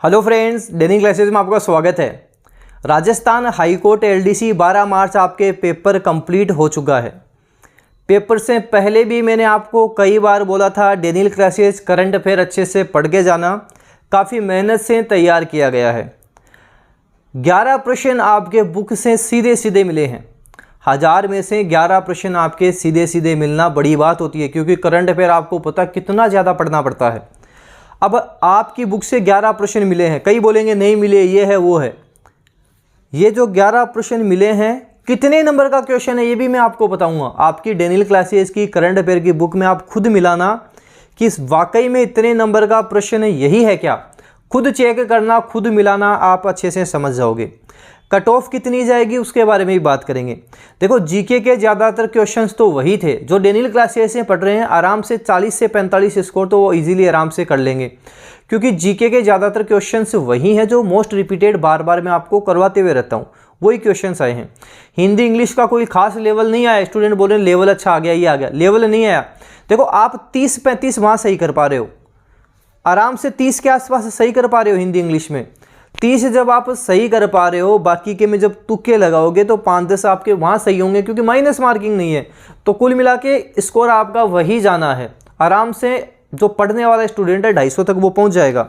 Hello friends, डेनिंग classes में आपका स्वागत है। राजस्थान हाईकोर्ट एलडीसी 12 मार्च आपके पेपर कंप्लीट हो चुका है। पेपर से पहले भी मैंने आपको कई बार बोला था डेनिंग क्लासेस करंट अफेयर अच्छे से पढ़ के जाना, काफ़ी मेहनत से तैयार किया गया है। 11 प्रश्न आपके बुक से सीधे सीधे मिले हैं। 1000 में से 11 प्रश्न आपके सीधे सीधे मिलना बड़ी बात होती है, क्योंकि करंट अफेयर आपको पता कितना ज़्यादा पढ़ना पड़ता है। अब आपकी बुक से 11 प्रश्न मिले हैं, कई बोलेंगे नहीं मिले, ये है वो है। ये जो 11 प्रश्न मिले हैं, कितने नंबर का क्वेश्चन है ये भी मैं आपको बताऊंगा। आपकी डेनियल क्लासेस की करंट अफेयर की बुक में आप खुद मिलाना कि वाकई में इतने नंबर का प्रश्न यही है क्या, खुद चेक करना, खुद मिलाना, आप अच्छे से समझ जाओगे। कट ऑफ कितनी जाएगी उसके बारे में भी बात करेंगे। देखो, जीके के ज़्यादातर क्वेश्चंस तो वही थे जो डेनियल क्लासेस में पढ़ रहे हैं। आराम से 40 से 45 स्कोर तो वो इजीली आराम से कर लेंगे, क्योंकि जीके के ज़्यादातर क्वेश्चंस वही हैं जो मोस्ट रिपीटेड बार बार मैं आपको करवाते हुए रहता हूँ, वही क्वेश्चंस आए हैं। हिंदी इंग्लिश का कोई खास लेवल नहीं आया। स्टूडेंट बोल रहे हैं लेवल अच्छा आ गया, ये आ गया, लेवल नहीं आया। देखो, आप 30-35 वहाँ सही कर पा रहे हो, आराम से 30 के आसपास सही कर पा रहे हो हिंदी इंग्लिश में। 30 जब आप सही कर पा रहे हो, बाकी के में जब तुक्के लगाओगे तो 5-10 आपके वहाँ सही होंगे, क्योंकि माइनस मार्किंग नहीं है। तो कुल मिला के स्कोर आपका वही जाना है। आराम से जो पढ़ने वाला स्टूडेंट है 250 तक वो पहुँच जाएगा।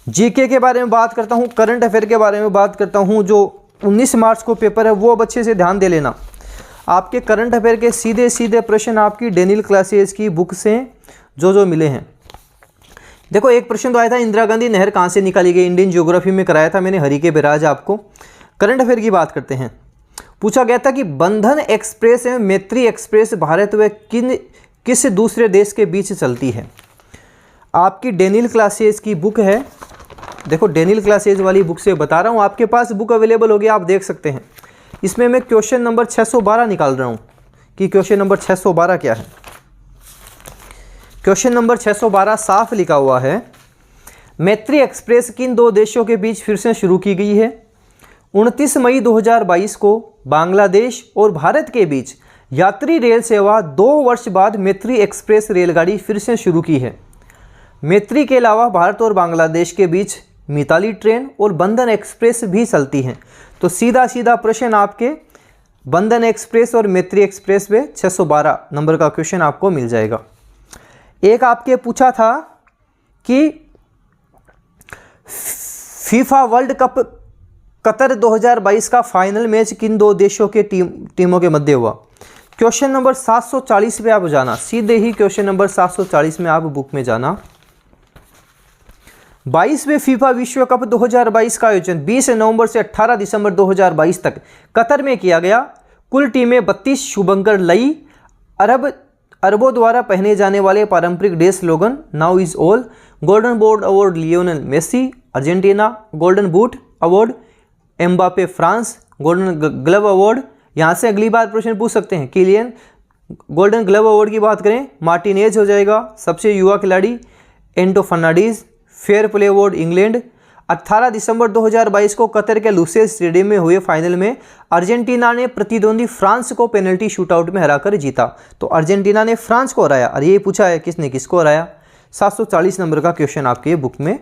जीके के बारे में बात करता हूँ, करंट अफेयर के बारे में बात करता हूँ। जो 19 मार्च को पेपर है वो अब अच्छे से ध्यान दे लेना। आपके करंट अफेयर के सीधे सीधे प्रश्न आपकी डेनियल क्लासेस की बुक से जो मिले हैं। देखो, एक प्रश्न तो आया था, इंदिरा गांधी नहर कहाँ से निकाली गई, इंडियन ज्योग्राफी में कराया था मैंने, हरी के बिराज आपको। करंट अफेयर की बात करते हैं। पूछा गया था कि बंधन एक्सप्रेस एवं मैत्री एक्सप्रेस भारत व किस दूसरे देश के बीच चलती है। आपकी डेनियल क्लासेस की बुक है। देखो, डेनियल क्लासेस वाली बुक से बता रहा हूँ, आपके पास बुक अवेलेबल होगी, आप देख सकते हैं। इसमें मैं क्वेश्चन नंबर 612 निकाल रहा हूँ कि क्वेश्चन नंबर 612 क्या है। क्वेश्चन नंबर 612 साफ लिखा हुआ है, मैत्री एक्सप्रेस किन दो देशों के बीच फिर से शुरू की गई है। 29 मई 2022 को बांग्लादेश और भारत के बीच यात्री रेल सेवा 2 वर्ष बाद मैत्री एक्सप्रेस रेलगाड़ी फिर से शुरू की है। मैत्री के अलावा भारत और बांग्लादेश के बीच मिताली ट्रेन और बंधन एक्सप्रेस भी चलती हैं। तो सीधा सीधा प्रश्न आपके बंधन एक्सप्रेस और मैत्री एक्सप्रेस में 612 नंबर का क्वेश्चन आपको मिल जाएगा। एक आपके पूछा था कि फीफा वर्ल्ड कप कतर 2022 का फाइनल मैच किन दो देशों के टीमों के मध्य हुआ। क्वेश्चन नंबर 740 पे आप जाना, सीधे ही क्वेश्चन नंबर 740 में आप बुक में जाना। 22वें फीफा विश्व कप 2022 का आयोजन 20 नवंबर से 18 दिसंबर 2022 तक कतर में किया गया। कुल टीमें 32। शुभंकर लई। अरबों द्वारा पहने जाने वाले पारंपरिक dress slogan now is all. Golden boot award Lionel Messi Argentina. Golden boot award Mbappe France. Golden glove award, यहाँ से अगली बार प्रश्न पूछ सकते हैं। किलियन। गोल्डन ग्लव अवार्ड की बात करें, मार्टिनेज हो जाएगा। सबसे युवा खिलाड़ी Enzo Fernandez. Fair play award England. 18 दिसंबर 2022 को कतर के लुसेल स्टेडियम में हुए फाइनल में अर्जेंटीना ने प्रतिद्वंदी फ्रांस को पेनल्टी शूटआउट में हराकर जीता। तो अर्जेंटीना ने फ्रांस को हराया, और ये पूछा है किसने किसको हराया। 740 नंबर का क्वेश्चन आपके बुक में।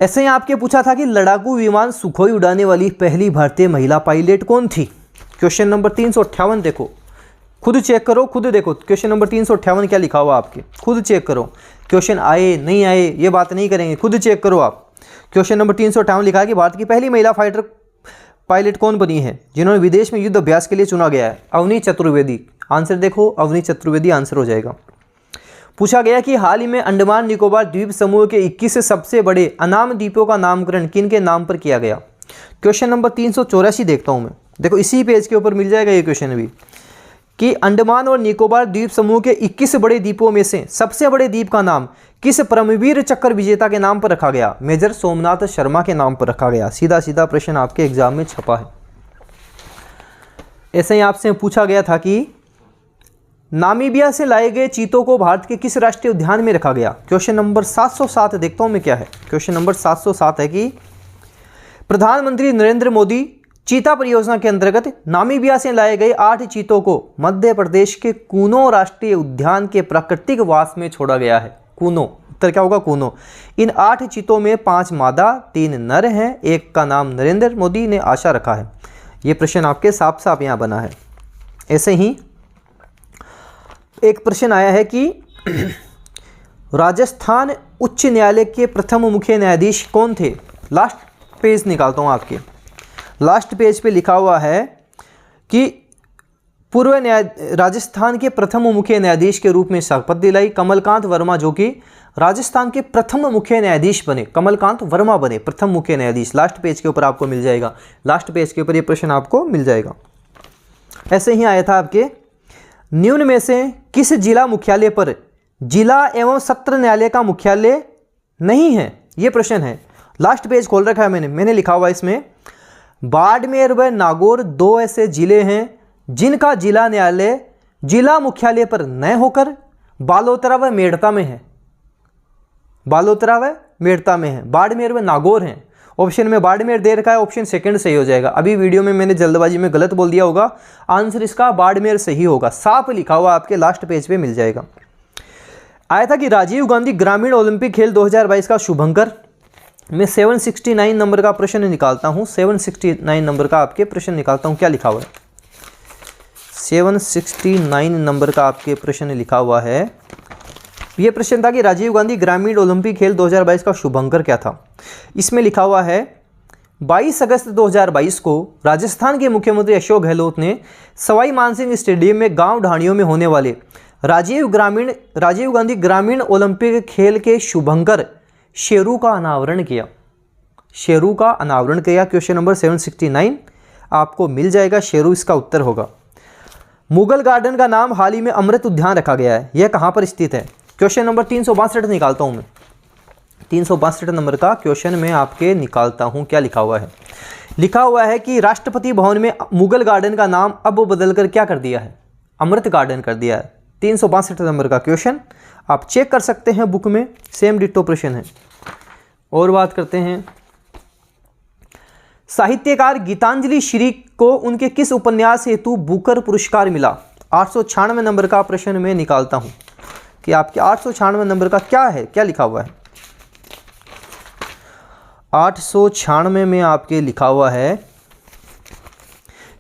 ऐसे ही आपके पूछा था कि लड़ाकू विमान सुखोई उड़ाने वाली पहली भारतीय महिला पायलट कौन थी। क्वेश्चन नंबर 358 देखो, खुद चेक करो, खुद देखो क्वेश्चन नंबर 358 क्या लिखा हुआ आपके, खुद चेक करो। क्वेश्चन आए नहीं आए ये बात नहीं करेंगे, खुद चेक करो आप। क्वेश्चन नंबर 358 लिखा है कि भारत की पहली महिला फाइटर पायलट कौन बनी है जिन्होंने विदेश में युद्ध अभ्यास के लिए चुना गया है। अवनी चतुर्वेदी। आंसर देखो, अवनी चतुर्वेदी आंसर हो जाएगा। पूछा गया कि हाल ही में अंडमान निकोबार द्वीप समूह के 21 सबसे बड़े अनाम द्वीपों का नामकरण किन के नाम पर किया गया। क्वेश्चन नंबर 384 देखता हूँ मैं। देखो, इसी पेज के ऊपर मिल जाएगा ये क्वेश्चन भी, कि अंडमान और निकोबार द्वीप समूह के 21 बड़े द्वीपों में से सबसे बड़े द्वीप का नाम किस परमवीर चक्र विजेता के नाम पर रखा गया। मेजर सोमनाथ शर्मा के नाम पर रखा गया। सीधा सीधा प्रश्न आपके एग्जाम में छपा है। ऐसे ही आपसे पूछा गया था कि नामीबिया से लाए गए चीतों को भारत के किस राष्ट्रीय उद्यान में रखा गया। क्वेश्चन नंबर 707 देखता हूं मैं क्या है। क्वेश्चन नंबर 707 है कि प्रधानमंत्री नरेंद्र मोदी चीता परियोजना के अंतर्गत नामीबिया से लाए गए 8 चीतों को मध्य प्रदेश के कूनो राष्ट्रीय उद्यान के प्राकृतिक वास में छोड़ा गया है। कूनो उत्तर क्या होगा? कूनो। इन 8 चीतों में 5 मादा 3 नर हैं, एक का नाम नरेंद्र मोदी ने आशा रखा है। ये प्रश्न आपके साफ साफ यहाँ बना है। ऐसे ही एक प्रश्न आया है कि राजस्थान उच्च न्यायालय के प्रथम मुख्य न्यायाधीश कौन थे? लास्ट पेज निकालता हूँ आपके। लास्ट पेज पे लिखा हुआ है कि राजस्थान के प्रथम मुख्य न्यायाधीश के रूप में शपथ दिलाई कमलकांत वर्मा, जो कि राजस्थान के प्रथम मुख्य न्यायाधीश बने। कमलकांत वर्मा बने प्रथम मुख्य न्यायाधीश। लास्ट पेज के ऊपर आपको मिल जाएगा, लास्ट पेज के ऊपर ये प्रश्न आपको मिल जाएगा। ऐसे ही आया था आपके, निम्न में से किस जिला मुख्यालय पर जिला एवं सत्र न्यायालय का मुख्यालय नहीं है? ये प्रश्न है। लास्ट पेज खोल रखा है मैंने लिखा हुआ इसमें, बाड़मेर व नागौर 2 ऐसे जिले हैं जिनका जिला न्यायालय जिला मुख्यालय पर न होकर बालोतरा व मेड़ता में है। बालोतरा व मेड़ता में है, बाड़मेर व नागौर हैं। ऑप्शन में बाड़मेर दे रखा है, ऑप्शन सेकंड सही हो जाएगा। अभी वीडियो में मैंने जल्दबाजी में गलत बोल दिया होगा, आंसर इसका बाड़मेर सही होगा। साफ लिखा हुआ आपके लास्ट पेज पे मिल जाएगा। आया था कि राजीव गांधी ग्रामीण ओलंपिक खेल 2022 का शुभंकर। मैं 769 नंबर का प्रश्न निकालता हूँ, 769 नंबर का आपके प्रश्न निकालता हूँ। क्या लिखा हुआ है? 769 नंबर का आपके प्रश्न लिखा हुआ है। यह प्रश्न था कि राजीव गांधी ग्रामीण ओलंपिक खेल 2022 का शुभंकर क्या था? इसमें लिखा हुआ है 22 अगस्त 2022 को राजस्थान के मुख्यमंत्री अशोक गहलोत ने सवाई मानसिंह स्टेडियम में गांव ढाणियों में होने वाले राजीव गांधी ग्रामीण ओलंपिक खेल के शुभंकर शेरू का अनावरण किया। शेरू का अनावरण किया। क्वेश्चन नंबर 769 आपको मिल जाएगा। शेरू इसका उत्तर होगा। मुगल गार्डन का नाम हाल ही में अमृत उद्यान रखा गया है, यह कहाँ पर स्थित है? क्वेश्चन नंबर 362 निकालता हूँ मैं। 362 नंबर का क्वेश्चन में आपके निकालता हूँ। क्या लिखा हुआ है? लिखा हुआ है कि राष्ट्रपति भवन में मुगल गार्डन का नाम अब बदलकर क्या कर दिया है? अमृत गार्डन कर दिया है। 362 नंबर का क्वेश्चन आप चेक कर सकते हैं बुक में, सेम डिट्टो प्रश्न है। और बात करते हैं, साहित्यकार गीतांजलि श्री को उनके किस उपन्यास हेतु बुकर पुरस्कार मिला? 896 नंबर का प्रश्न मैं निकालता हूं कि आपके 896 नंबर का क्या है, क्या लिखा हुआ है? 896 में आपके लिखा हुआ है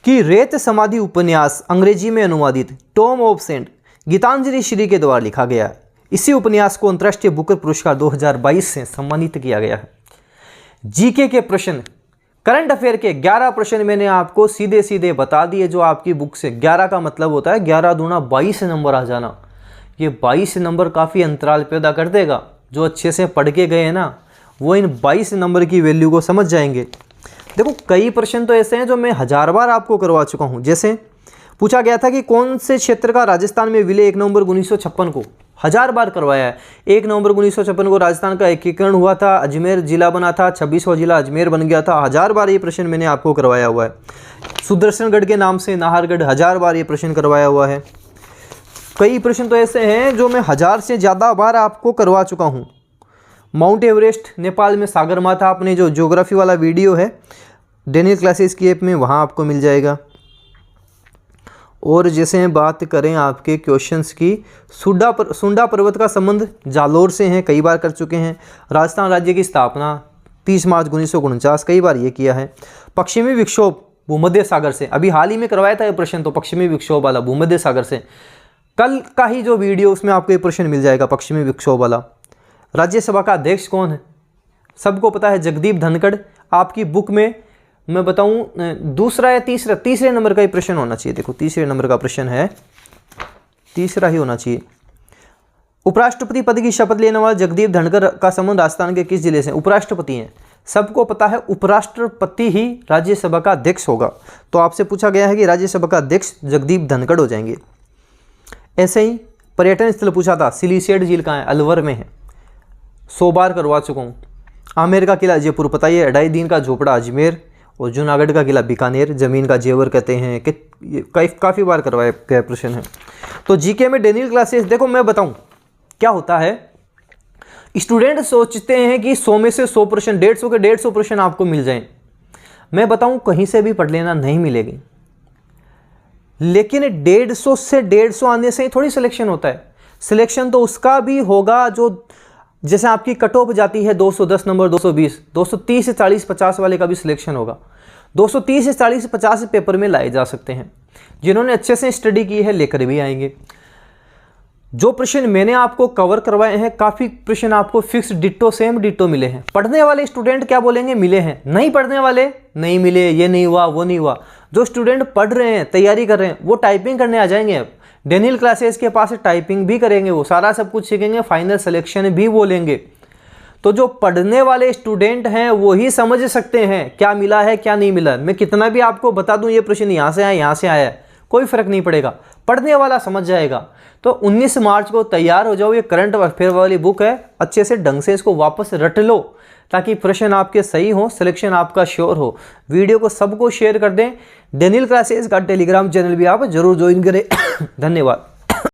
कि रेत समाधि उपन्यास अंग्रेजी में अनुवादित tomb of sand Geetanjali Shree के द्वारा लिखा गया है। इसी उपन्यास को अंतर्राष्ट्रीय बुकर पुरस्कार 2022 से सम्मानित किया गया है। जीके के प्रश्न, करंट अफेयर के 11 प्रश्न मैंने आपको सीधे सीधे बता दिए, जो आपकी बुक से 11 का मतलब होता है 11 दूना 22 नंबर आ जाना। ये 22 नंबर काफ़ी अंतराल पैदा कर देगा। जो अच्छे से पढ़ के गए हैं ना, वो इन 22 नंबर की वैल्यू को समझ जाएंगे। देखो, कई प्रश्न तो ऐसे हैं जो मैं 1000 बार आपको करवा चुका हूँ। जैसे पूछा गया था कि कौन से क्षेत्र का राजस्थान में विलय 1 नवंबर 1956 को, 1000 बार करवाया है। 1 नवंबर 1956 को राजस्थान का एकीकरण हुआ था, अजमेर जिला बना था, 26वां जिला अजमेर बन गया था। 1000 बार ये प्रश्न मैंने आपको करवाया हुआ है। सुदर्शनगढ़ के नाम से नाहरगढ़, 1000 बार ये प्रश्न करवाया हुआ है। कई प्रश्न तो ऐसे हैं जो मैं 1000 से ज़्यादा बार आपको करवा चुका हूँ। माउंट एवरेस्ट नेपाल में सागरमाथा, अपने जो ज्योग्राफी वाला वीडियो है डेनियल क्लासेस की ऐप में, वहाँ आपको मिल जाएगा। और जैसे बात करें आपके क्वेश्चंस की, सुंडा पर्वत का संबंध जालोर से है, कई बार कर चुके हैं। राजस्थान राज्य की स्थापना 30 मार्च 1949, कई बार ये किया है। पश्चिमी विक्षोभ भूमध्य सागर से, अभी हाल ही में करवाया था ये प्रश्न, तो पश्चिमी विक्षोभ वाला भूमध्य सागर से, कल का ही जो वीडियो उसमें आपको ये प्रश्न मिल जाएगा पश्चिमी विक्षोभ वाला। राज्यसभा का अध्यक्ष कौन है? सबको पता है, जगदीप धनखड़। आपकी बुक में मैं बताऊं दूसरा या तीसरे नंबर का ही प्रश्न होना चाहिए। देखो, तीसरे नंबर का प्रश्न है, तीसरा ही होना चाहिए। उपराष्ट्रपति पद की शपथ लेने वाले जगदीप धनखड़ का संबंध राजस्थान के किस जिले से? उपराष्ट्रपति हैं, सबको पता है, उपराष्ट्रपति ही राज्यसभा का अध्यक्ष होगा। तो आपसे पूछा गया है कि राज्यसभा का अध्यक्ष जगदीप धनखड़ हो जाएंगे। ऐसे ही पर्यटन स्थल पूछा था, सिलीसेट झील कहाँ है? अलवर में है, 100 बार करवा चुका हूँ। आमेर का किला जयपुर, पता ही है, 2.5 दिन का झोपड़ा अजमेर, और जूनागढ़ का किला बीकानेर, जमीन का जेवर कहते हैं कि काफ़ी बार करवाया गया प्रश्न है। तो जीके में डेनियल क्लासेस, देखो मैं बताऊं क्या होता है, स्टूडेंट सोचते हैं कि 100 में से 100 प्रश्न, 150 के 150 प्रश्न आपको मिल जाएं। मैं बताऊं कहीं से भी पढ़ लेना नहीं मिलेगी, लेकिन 150 से 150 आने से ही थोड़ी सिलेक्शन होता है। सिलेक्शन तो उसका भी होगा जो जैसे आपकी कट ऑफ जाती है 210 नंबर, 220, 230 से 40 50 वाले का भी सिलेक्शन होगा। 230 से 40 50 पेपर में लाए जा सकते हैं। जिन्होंने अच्छे से स्टडी की है लेकर भी आएंगे। जो प्रश्न मैंने आपको कवर करवाए हैं, काफ़ी प्रश्न आपको फिक्स डिट्टो सेम डिट्टो मिले हैं। पढ़ने वाले स्टूडेंट क्या बोलेंगे, मिले हैं। नहीं पढ़ने वाले नहीं मिले, ये नहीं हुआ, वो नहीं हुआ। जो स्टूडेंट पढ़ रहे हैं, तैयारी कर रहे हैं, वो टाइपिंग करने आ जाएंगे। अब डेनियल क्लासेस के पास टाइपिंग भी करेंगे, वो सारा सब कुछ सीखेंगे, फाइनल सिलेक्शन भी बोलेंगे। तो जो पढ़ने वाले स्टूडेंट हैं वो ही समझ सकते हैं क्या मिला है क्या नहीं मिला। मैं कितना भी आपको बता दूं ये प्रश्न यहाँ से आया यहाँ से आया है, कोई फर्क नहीं पड़ेगा, पढ़ने वाला समझ जाएगा। तो 19 मार्च को तैयार हो जाओ। ये करंट अफेयर वाली बुक है, अच्छे से ढंग से इसको वापस रट लो ताकि प्रश्न आपके सही हो, सिलेक्शन आपका श्योर हो। वीडियो को सबको शेयर कर दें। डेनियल क्लासेस का टेलीग्राम चैनल भी आप जरूर ज्वाइन करें। धन्यवाद।